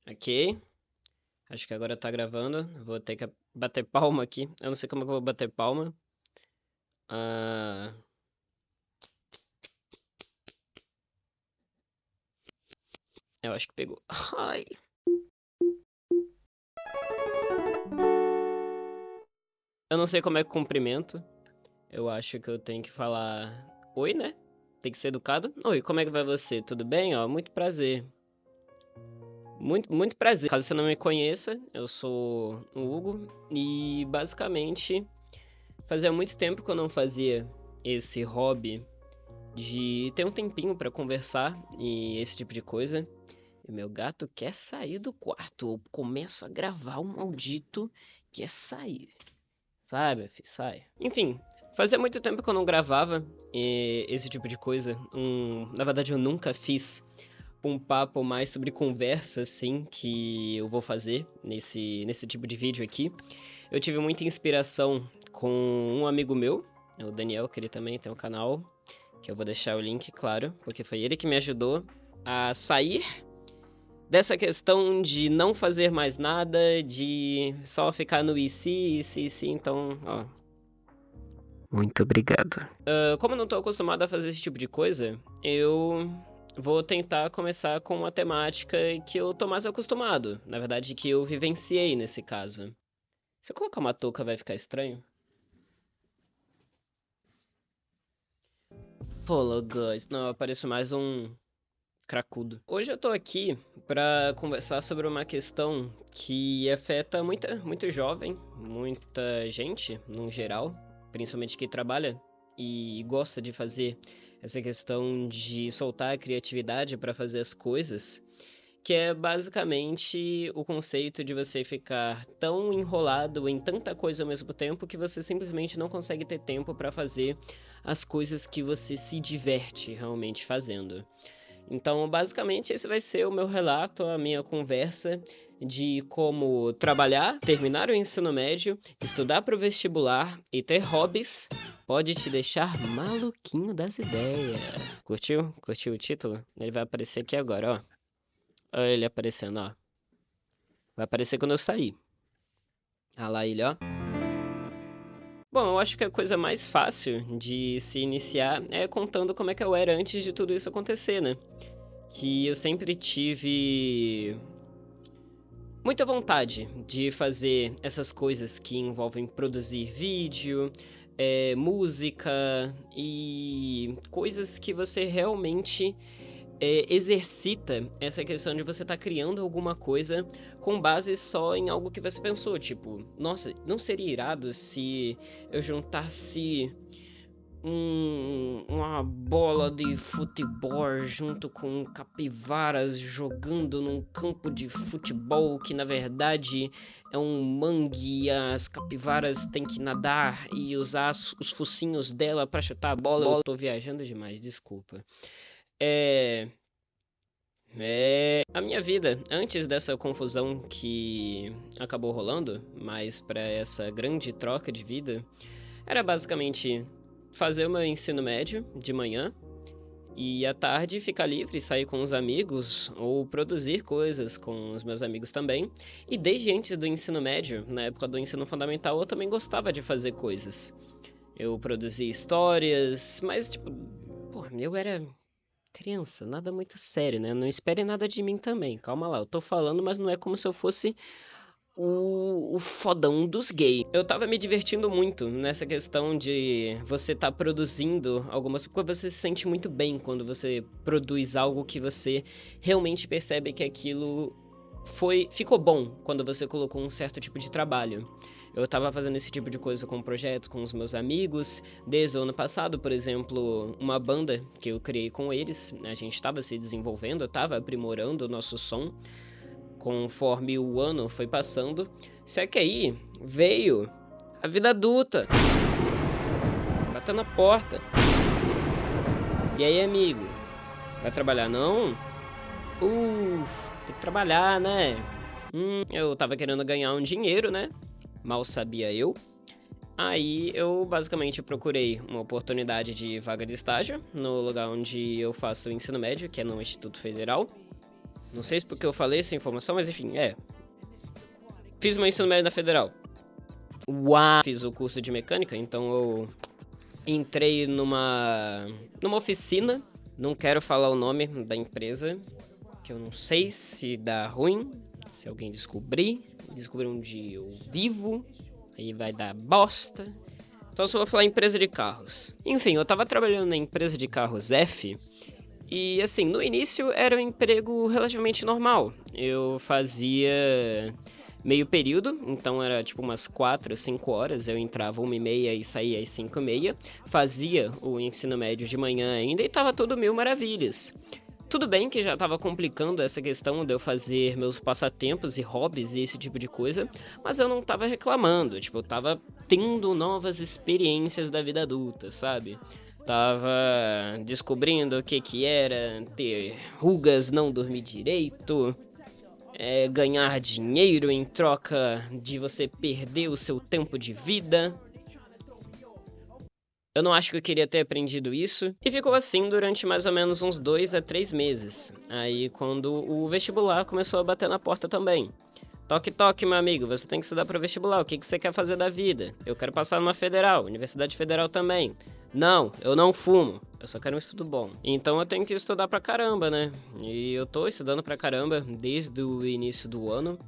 Ok, acho que agora tá gravando. Vou ter que bater palma aqui. Eu não sei como é que eu vou bater palma. Ah, eu acho que pegou. Ai. Eu não sei como é que cumprimento. Eu acho que eu tenho que falar oi, né? Tem que ser educado. Oi, como é que vai você? Tudo bem? Ó, muito prazer. Muito prazer. Caso você não me conheça, eu sou o Hugo e basicamente fazia muito tempo que eu não fazia esse hobby de ter um tempinho pra conversar e esse tipo de coisa. E meu gato quer sair do quarto. Eu começo a gravar, o maldito quer sair. Sai, meu filho, sai. Enfim, fazia muito tempo que eu não gravava esse tipo de coisa. Na verdade, eu nunca fiz um papo mais sobre conversa, assim, que eu vou fazer nesse tipo de vídeo aqui. Eu tive muita inspiração com um amigo meu, o Daniel, que ele também tem um canal, que eu vou deixar o link, claro, porque foi ele que me ajudou a sair dessa questão de não fazer mais nada, de só ficar no IC, então, ó. Muito obrigado. Como eu não tô acostumado a fazer esse tipo de coisa, eu vou tentar começar com uma temática que eu tô mais acostumado. Na verdade, que eu vivenciei nesse caso. Se eu colocar uma touca, vai ficar estranho? Pô, guys, não, eu pareço mais um cracudo. Hoje eu tô aqui pra conversar sobre uma questão que afeta muito jovem, muita gente, no geral, principalmente que trabalha e gosta de fazer essa questão de soltar a criatividade para fazer as coisas, que é basicamente o conceito de você ficar tão enrolado em tanta coisa ao mesmo tempo que você simplesmente não consegue ter tempo para fazer as coisas que você se diverte realmente fazendo. Então, basicamente, esse vai ser o meu relato, a minha conversa de como trabalhar, terminar o ensino médio, estudar para o vestibular e ter hobbies pode te deixar maluquinho das ideias. Curtiu? Curtiu o título? Ele vai aparecer aqui agora, ó. Olha ele aparecendo, ó. Vai aparecer quando eu sair. Ah lá ele, ó. Bom, eu acho que a coisa mais fácil de se iniciar é contando como é que eu era antes de tudo isso acontecer, né? Que eu sempre tive muita vontade de fazer essas coisas que envolvem produzir vídeo, música e coisas que você realmente exercita essa questão de você estar criando alguma coisa com base só em algo que você pensou. Tipo, nossa, não seria irado se eu juntasse uma bola de futebol junto com capivaras jogando num campo de futebol que na verdade é um mangue e as capivaras têm que nadar e usar os focinhos dela para chutar a bola. Eu tô viajando demais, desculpa. É. A minha vida, antes dessa confusão que acabou rolando, mas para essa grande troca de vida, era basicamente fazer o meu ensino médio de manhã e à tarde ficar livre, sair com os amigos ou produzir coisas com os meus amigos também. E desde antes do ensino médio, na época do ensino fundamental, eu também gostava de fazer coisas. Eu produzia histórias, mas tipo, pô, eu era criança, nada muito sério, né? Não espere nada de mim também. Calma lá, eu tô falando, mas não é como se eu fosse o fodão dos gays. Eu tava me divertindo muito nessa questão de você tá produzindo algumas coisas. Você se sente muito bem quando você produz algo que você realmente percebe que aquilo ficou bom quando você colocou um certo tipo de trabalho. Eu tava fazendo esse tipo de coisa com um projeto com os meus amigos, desde o ano passado, por exemplo, uma banda que eu criei com eles, a gente estava se desenvolvendo, eu tava aprimorando o nosso som, conforme o ano foi passando. Só que aí veio a vida adulta, batendo na porta. E aí, amigo, vai trabalhar não? Tem que trabalhar, né? Eu tava querendo ganhar um dinheiro, né? Mal sabia eu. Aí eu basicamente procurei uma oportunidade de vaga de estágio no lugar onde eu faço o ensino médio, que é no Instituto Federal. Não sei se porque eu falei essa informação, mas enfim, Fiz meu ensino médio na Federal. Fiz o curso de mecânica, então eu entrei numa oficina. Não quero falar o nome da empresa, que eu não sei se dá ruim, se alguém descobrir onde eu vivo, aí vai dar bosta. Então só vou falar empresa de carros. Enfim, eu tava trabalhando na empresa de carros F, e assim, no início era um emprego relativamente normal. Eu fazia meio período, então era tipo umas 4, 5 horas, eu entrava 1h30 e saía às 5h30, fazia o ensino médio de manhã ainda e tava tudo mil maravilhas. Tudo bem que já tava complicando essa questão de eu fazer meus passatempos e hobbies e esse tipo de coisa, mas eu não tava reclamando, tipo, eu tava tendo novas experiências da vida adulta, sabe? Tava descobrindo o que era ter rugas, não dormir direito, ganhar dinheiro em troca de você perder o seu tempo de vida. Eu não acho que eu queria ter aprendido isso, e ficou assim durante mais ou menos uns 2 a 3 meses. Aí quando o vestibular começou a bater na porta também. Toque, toque, meu amigo, você tem que estudar para o vestibular, o que você quer fazer da vida? Eu quero passar numa federal, Universidade Federal também. Não, eu não fumo, eu só quero um estudo bom. Então eu tenho que estudar pra caramba, né? E eu tô estudando pra caramba desde o início do ano.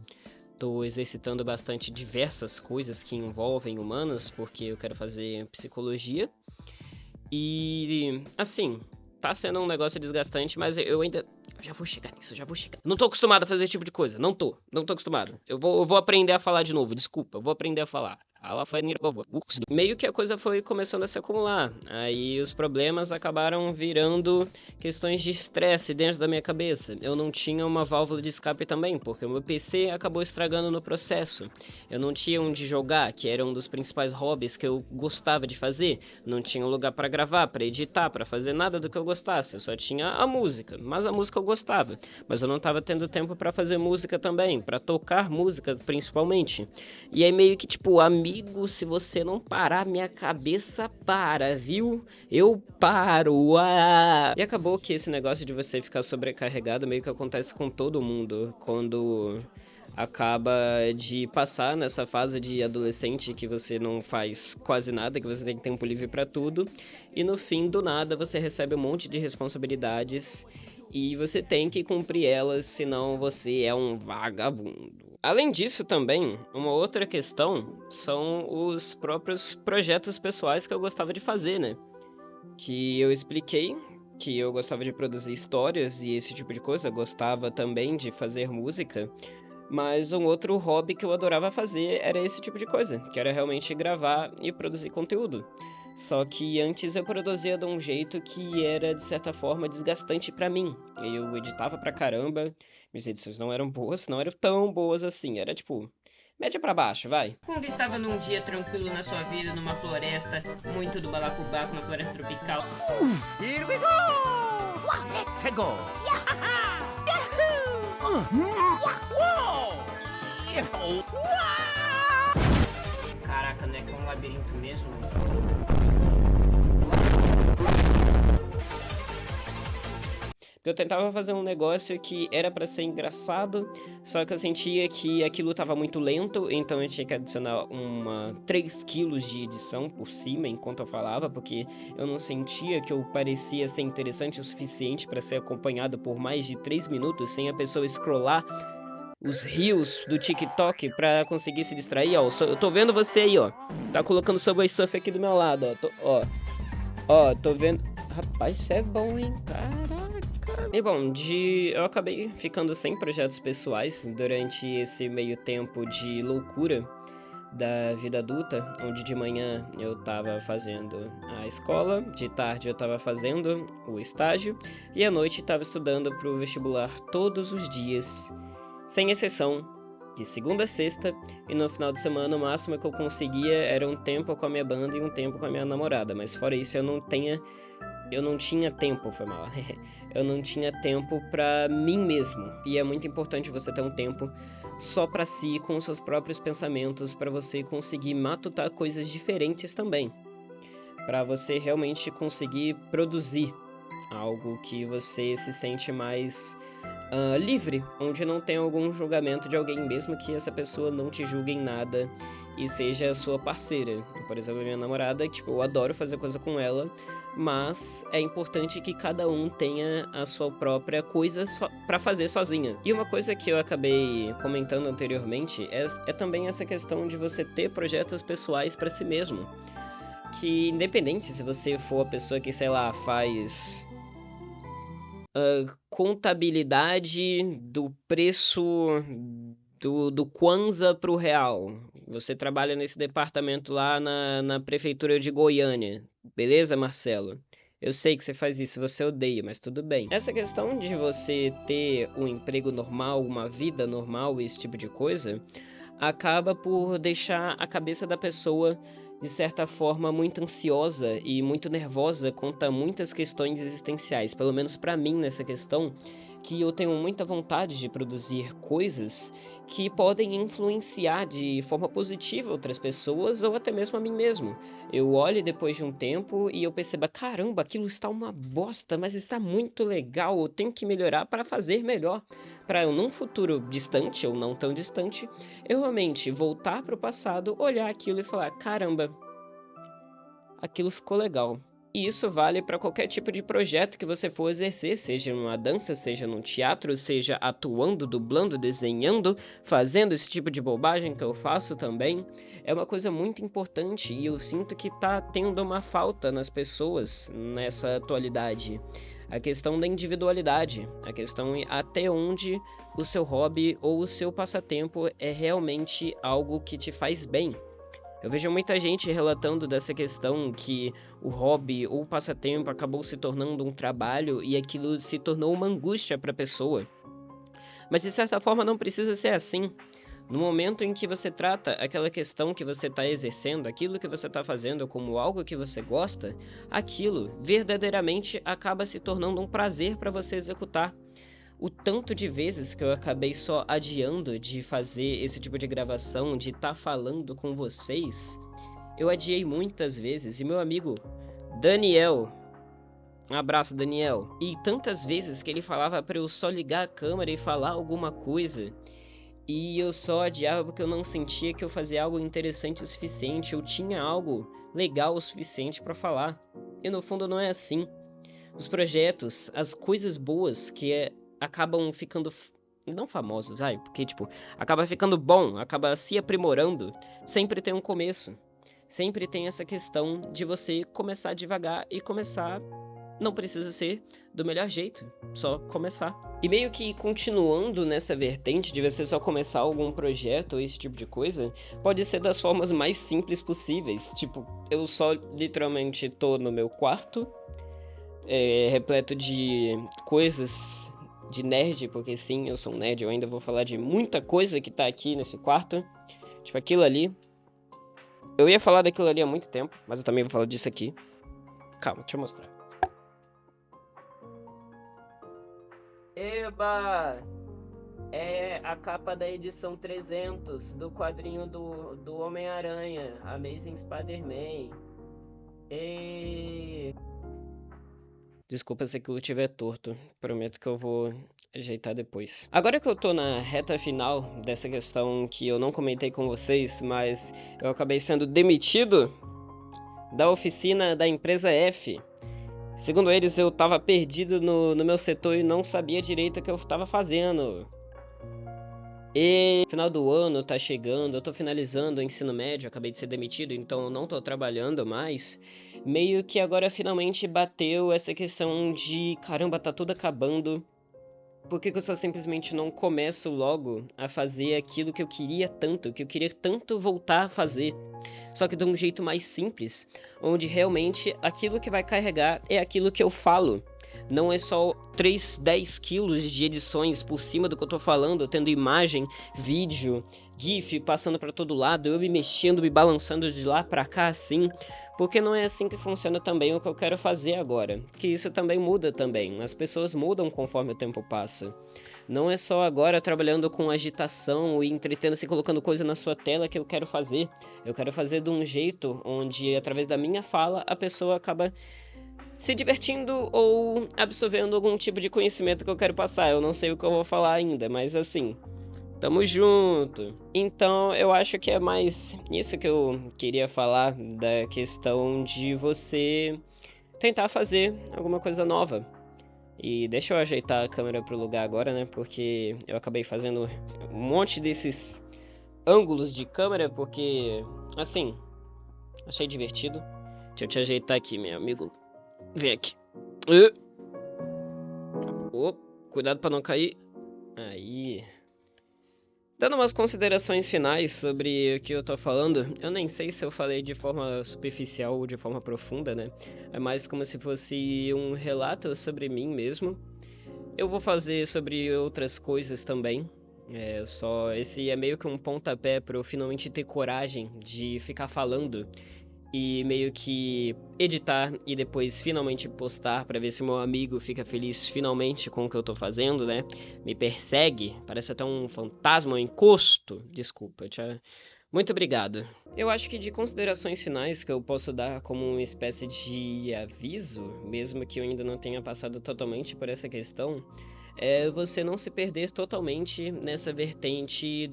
Tô exercitando bastante diversas coisas que envolvem humanas, porque eu quero fazer psicologia. E, assim, tá sendo um negócio desgastante, mas eu ainda... já vou chegar nisso, já vou chegar. Não tô acostumado a fazer esse tipo de coisa, não tô acostumado. Eu vou aprender a falar de novo, desculpa, eu vou aprender a falar. Meio que a coisa foi começando a se acumular. Aí os problemas acabaram virando questões de estresse dentro da minha cabeça. Eu não tinha uma válvula de escape também, porque o meu PC acabou estragando no processo. Eu não tinha onde jogar, que era um dos principais hobbies que eu gostava de fazer. Não tinha um lugar para gravar, para editar, para fazer nada do que eu gostasse. Eu só tinha a música, mas a música eu gostava. Mas eu não estava tendo tempo para fazer música também, para tocar música principalmente. E aí meio que tipo, amigo, se você não parar, minha cabeça para, viu? Eu paro. E acabou que esse negócio de você ficar sobrecarregado meio que acontece com todo mundo quando acaba de passar nessa fase de adolescente que você não faz quase nada, que você tem tempo livre para tudo, e no fim do nada você recebe um monte de responsabilidades e você tem que cumprir elas, senão você é um vagabundo. Além disso também, uma outra questão são os próprios projetos pessoais que eu gostava de fazer, né? Que eu expliquei que eu gostava de produzir histórias e esse tipo de coisa, gostava também de fazer música, mas um outro hobby que eu adorava fazer era esse tipo de coisa, que era realmente gravar e produzir conteúdo. Só que antes eu produzia de um jeito que era, de certa forma, desgastante pra mim. Eu editava pra caramba, minhas edições não eram boas, não eram tão boas assim, era tipo, média pra baixo, vai. Quando estava num dia tranquilo na sua vida, numa floresta, muito do balacobaco, uma floresta tropical. Here we go! Let's go! Yahoo! Caraca, não é que é um labirinto mesmo? Eu tentava fazer um negócio que era pra ser engraçado, só que eu sentia que aquilo tava muito lento, então eu tinha que adicionar 3 quilos de edição por cima enquanto eu falava, porque eu não sentia que eu parecia ser interessante o suficiente pra ser acompanhado por mais de 3 minutos sem a pessoa scrollar os reels do TikTok pra conseguir se distrair, ó. Eu tô vendo você aí, ó. Tá colocando Subway Surf aqui do meu lado, ó. Tô vendo... Rapaz, isso é bom, hein? Caraca. E bom, eu acabei ficando sem projetos pessoais durante esse meio tempo de loucura da vida adulta, onde de manhã eu tava fazendo a escola, de tarde eu tava fazendo o estágio e à noite tava estudando pro vestibular todos os dias, sem exceção, de segunda a sexta, e no final de semana o máximo que eu conseguia era um tempo com a minha banda e um tempo com a minha namorada, mas fora isso eu não tinha tempo, foi mal. Eu não tinha tempo pra mim mesmo. E é muito importante você ter um tempo só pra si, com os seus próprios pensamentos, pra você conseguir matutar coisas diferentes também. Pra você realmente conseguir produzir algo que você se sente mais livre, onde não tem algum julgamento de alguém, mesmo que essa pessoa não te julgue em nada e seja a sua parceira. Por exemplo, a minha namorada, tipo, eu adoro fazer coisa com ela, mas é importante que cada um tenha a sua própria coisa pra fazer sozinha. E uma coisa que eu acabei comentando anteriormente é também essa questão de você ter projetos pessoais pra si mesmo. Que independente se você for a pessoa que, sei lá, faz contabilidade do preço do Kwanza pro real. Você trabalha nesse departamento lá na prefeitura de Goiânia. Beleza, Marcelo? Eu sei que você faz isso, você odeia, mas tudo bem. Essa questão de você ter um emprego normal, uma vida normal, esse tipo de coisa, acaba por deixar a cabeça da pessoa, de certa forma, muito ansiosa e muito nervosa quanto a muitas questões existenciais. Pelo menos pra mim, nessa questão, que eu tenho muita vontade de produzir coisas que podem influenciar de forma positiva outras pessoas ou até mesmo a mim mesmo. Eu olho depois de um tempo e eu percebo, caramba, aquilo está uma bosta, mas está muito legal, eu tenho que melhorar para fazer melhor. Para eu, num futuro distante ou não tão distante, eu realmente voltar para o passado, olhar aquilo e falar, caramba, aquilo ficou legal. E isso vale para qualquer tipo de projeto que você for exercer, seja numa dança, seja num teatro, seja atuando, dublando, desenhando, fazendo esse tipo de bobagem que eu faço também. É uma coisa muito importante e eu sinto que tá tendo uma falta nas pessoas nessa atualidade. A questão da individualidade, a questão até onde o seu hobby ou o seu passatempo é realmente algo que te faz bem. Eu vejo muita gente relatando dessa questão que o hobby ou o passatempo acabou se tornando um trabalho e aquilo se tornou uma angústia para a pessoa. Mas de certa forma não precisa ser assim. No momento em que você trata aquela questão que você está exercendo, aquilo que você está fazendo como algo que você gosta, aquilo verdadeiramente acaba se tornando um prazer para você executar. O tanto de vezes que eu acabei só adiando de fazer esse tipo de gravação, de estar falando com vocês, eu adiei muitas vezes. E meu amigo Daniel, um abraço, Daniel, e tantas vezes que ele falava para eu só ligar a câmera e falar alguma coisa, e eu só adiava porque eu não sentia que eu fazia algo interessante o suficiente, eu tinha algo legal o suficiente para falar. E no fundo não é assim. Os projetos, as coisas boas que acabam ficando, não famosos, vai, porque tipo, acaba ficando bom, acaba se aprimorando, sempre tem um começo. Sempre tem essa questão de você começar devagar e começar, não precisa ser do melhor jeito, só começar. E meio que continuando nessa vertente de você só começar algum projeto ou esse tipo de coisa, pode ser das formas mais simples possíveis. Tipo, eu só literalmente tô no meu quarto, repleto de coisas de nerd, porque sim, eu sou um nerd, eu ainda vou falar de muita coisa que tá aqui nesse quarto. Tipo, aquilo ali. Eu ia falar daquilo ali há muito tempo, mas eu também vou falar disso aqui. Calma, deixa eu mostrar. Eba! É a capa da edição 300 do quadrinho do Homem-Aranha, Amazing Spider-Man. Desculpa se aquilo estiver torto, prometo que eu vou ajeitar depois. Agora que eu tô na reta final dessa questão que eu não comentei com vocês, mas eu acabei sendo demitido da oficina da empresa F. Segundo eles, eu tava perdido no meu setor e não sabia direito o que eu tava fazendo. E final do ano tá chegando, eu tô finalizando o ensino médio, acabei de ser demitido, então eu não tô trabalhando mais. Meio que agora finalmente bateu essa questão de, caramba, tá tudo acabando. Por que eu só simplesmente não começo logo a fazer aquilo que eu queria tanto voltar a fazer? Só que de um jeito mais simples, onde realmente aquilo que vai carregar é aquilo que eu falo. Não é só 10 quilos de edições por cima do que eu tô falando, tendo imagem, vídeo, gif passando para todo lado, eu me mexendo, me balançando de lá para cá assim, porque não é assim que funciona também o que eu quero fazer agora, que isso também muda também, as pessoas mudam conforme o tempo passa. Não é só agora trabalhando com agitação e entretendo-se colocando coisa na sua tela que eu quero fazer de um jeito onde através da minha fala a pessoa acaba se divertindo ou absorvendo algum tipo de conhecimento que eu quero passar. Eu não sei o que eu vou falar ainda, mas assim, tamo junto. Então eu acho que é mais isso que eu queria falar, da questão de você tentar fazer alguma coisa nova. E deixa eu ajeitar a câmera pro lugar agora, né? Porque eu acabei fazendo um monte desses ângulos de câmera, porque, assim, achei divertido. Deixa eu te ajeitar aqui, meu amigo. Vem aqui. Cuidado pra não cair. Aí. Dando umas considerações finais sobre o que eu tô falando, eu nem sei se eu falei de forma superficial ou de forma profunda, né? É mais como se fosse um relato sobre mim mesmo. Eu vou fazer sobre outras coisas também. Esse é meio que um pontapé para eu finalmente ter coragem de ficar falando e meio que editar e depois finalmente postar para ver se meu amigo fica feliz finalmente com o que eu tô fazendo, né? Me persegue, parece até um fantasma, um encosto. Desculpa, tia. Muito obrigado. Eu acho que de considerações finais que eu posso dar como uma espécie de aviso, mesmo que eu ainda não tenha passado totalmente por essa questão, é você não se perder totalmente nessa vertente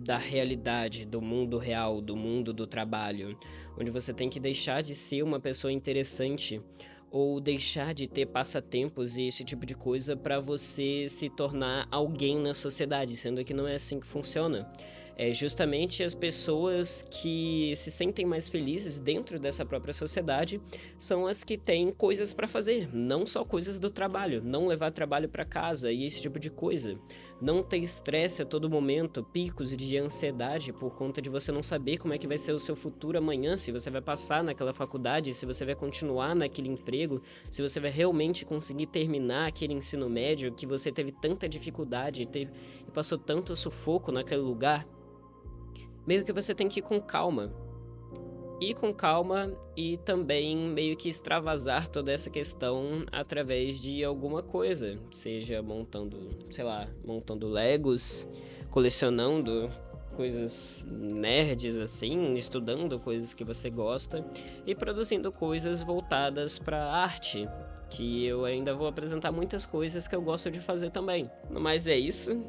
da realidade, do mundo real, do mundo do trabalho, onde você tem que deixar de ser uma pessoa interessante ou deixar de ter passatempos e esse tipo de coisa para você se tornar alguém na sociedade, sendo que não é assim que funciona. É justamente as pessoas que se sentem mais felizes dentro dessa própria sociedade são as que têm coisas para fazer, não só coisas do trabalho, não levar trabalho para casa e esse tipo de coisa. Não ter estresse a todo momento, picos de ansiedade por conta de você não saber como é que vai ser o seu futuro amanhã, se você vai passar naquela faculdade, se você vai continuar naquele emprego, se você vai realmente conseguir terminar aquele ensino médio que você teve tanta dificuldade e passou tanto sufoco naquele lugar. Meio que você tem que ir com calma. Ir com calma e também meio que extravasar toda essa questão através de alguma coisa. Seja montando, sei lá, montando Legos, colecionando coisas nerds assim, estudando coisas que você gosta e produzindo coisas voltadas para arte, que eu ainda vou apresentar muitas coisas que eu gosto de fazer também. Mas é isso.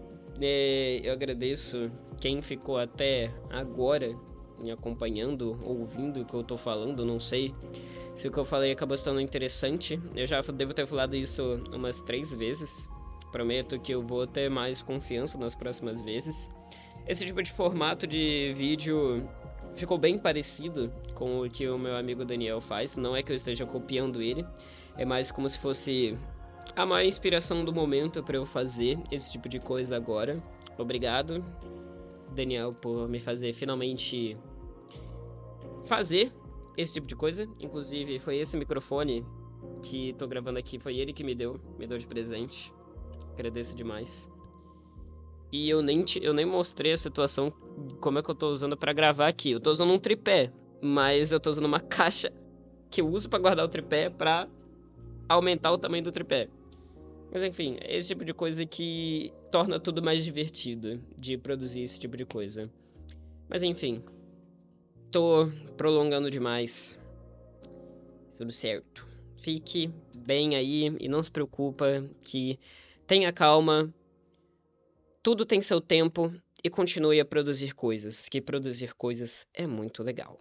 Eu agradeço quem ficou até agora me acompanhando, ouvindo o que eu tô falando. Não sei se o que eu falei acabou sendo interessante. Eu já devo ter falado isso umas 3 vezes. Prometo que eu vou ter mais confiança nas próximas vezes. Esse tipo de formato de vídeo ficou bem parecido com o que o meu amigo Daniel faz. Não é que eu esteja copiando ele, é mais como se fosse a maior inspiração do momento para eu fazer esse tipo de coisa agora. Obrigado, Daniel, por me fazer finalmente fazer esse tipo de coisa. Inclusive, foi esse microfone que tô gravando aqui, foi ele que me deu de presente. Agradeço demais. E eu nem mostrei a situação, como é que eu tô usando pra gravar aqui. Eu tô usando um tripé, mas eu tô usando uma caixa que eu uso pra guardar o tripé pra aumentar o tamanho do tripé. Mas enfim, é esse tipo de coisa que torna tudo mais divertido de produzir esse tipo de coisa. Mas enfim, tô prolongando demais. Tudo certo. Fique bem aí e não se preocupa, que tenha calma. Tudo tem seu tempo e continue a produzir coisas, que produzir coisas é muito legal.